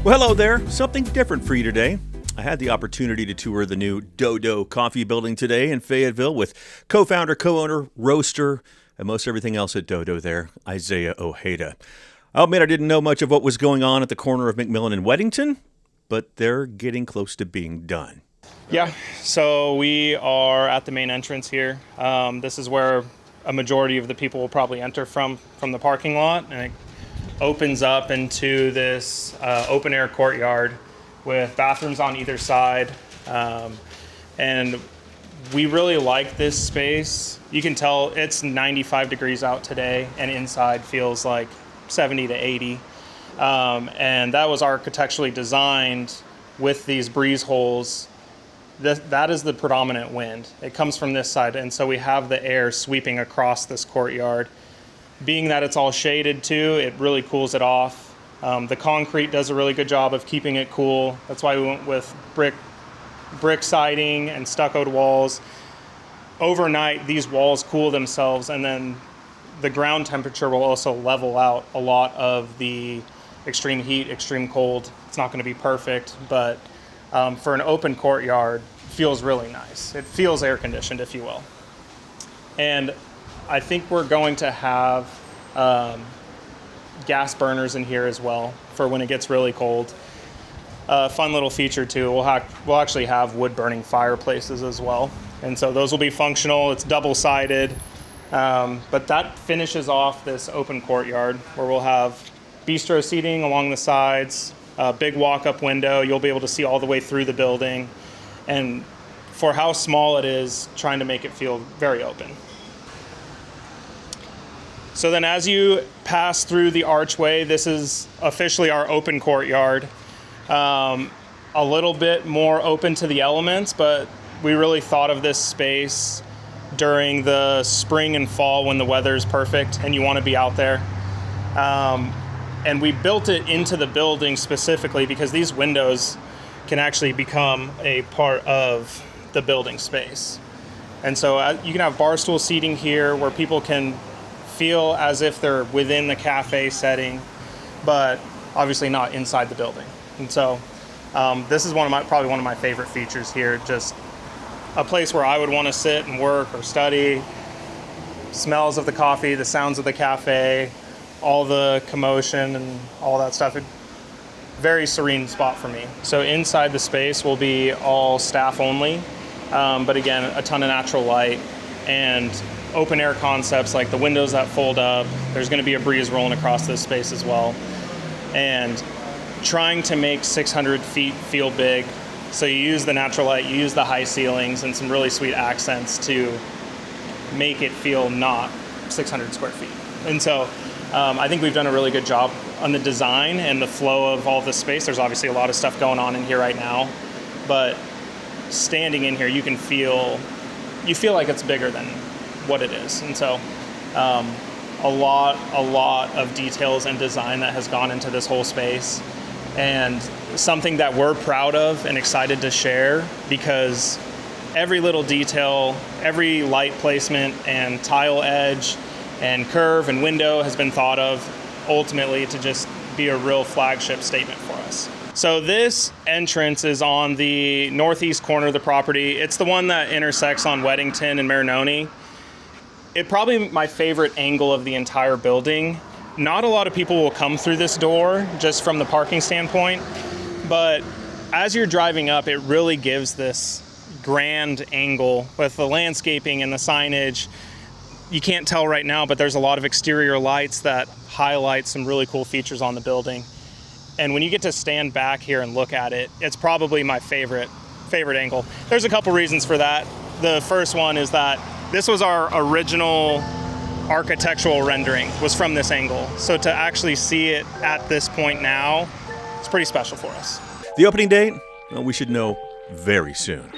Well, hello there. Something different for you today. I had the opportunity to tour the new Dodo Coffee building today in Fayetteville with co-founder, co-owner, roaster, and most everything else at Dodo there, Isaiah Ojeda. I'll admit I didn't know much of what was going on at the corner of McMillan and Weddington, but they're getting close to being done. Yeah, so we are at the main entrance here. This is where a majority of the people will probably enter from the parking lot, and it opens up into this open air courtyard with bathrooms on either side. And we really like this space. You can tell it's 95 degrees out today, and inside feels like 70 to 80. And that was architecturally designed with these breeze holes. That is the predominant wind. It comes from this side, and so we have the air sweeping across this courtyard. Being that it's all shaded too, it really cools it off. The concrete does a really good job of keeping it cool. That's why we went with brick siding and stuccoed walls. Overnight, these walls cool themselves, and then the ground temperature will also level out a lot of the extreme heat, extreme cold. It's not going to be perfect, but for an open courtyard, it feels really nice. It feels air conditioned, if you will. And I think we're going to have gas burners in here as well for when it gets really cold. Fun little feature too, we'll actually have wood burning fireplaces as well. And so those will be functional. It's double-sided. But that finishes off this open courtyard where we'll have bistro seating along the sides, a big walk-up window. You'll be able to see all the way through the building. And for how small it is, trying to make it feel very open. So then as you pass through the archway, this is officially our open courtyard. A little bit more open to the elements, but we really thought of this space during the spring and fall when the weather is perfect and you want to be out there. And we built it into the building specifically because these windows can actually become a part of the building space. And so you can have bar stool seating here where people can feel as if they're within the cafe setting, but obviously not inside the building. And so this is probably one of my favorite features here, just a place where I would want to sit and work or study. Smells of the coffee, the sounds of the cafe, all the commotion and all that stuff. Very serene spot for me. So inside the space will be all staff only, but again, a ton of natural light and open air concepts like the windows that fold up. There's going to be a breeze rolling across this space as well. And trying to make 600 feet feel big. So you use the natural light, you use the high ceilings and some really sweet accents to make it feel not 600 square feet. And so I think we've done a really good job on the design and the flow of all the space. There's obviously a lot of stuff going on in here right now, but standing in here, you feel like it's bigger than what it is. And so a lot of details and design that has gone into this whole space, and something that we're proud of and excited to share because every little detail, every light placement and tile edge and curve and window has been thought of ultimately to just be a real flagship statement for us. So this entrance is on the northeast corner of the property. It's the one that intersects on Weddington and Marinoni. It's probably my favorite angle of the entire building. Not a lot of people will come through this door just from the parking standpoint, but as you're driving up, it really gives this grand angle with the landscaping and the signage. You can't tell right now, but there's a lot of exterior lights that highlight some really cool features on the building. And when you get to stand back here and look at it, it's probably my favorite angle. There's a couple reasons for that. The first one is that this was our original architectural rendering, was from this angle. So to actually see it at this point now, it's pretty special for us. The opening date? Well, we should know very soon.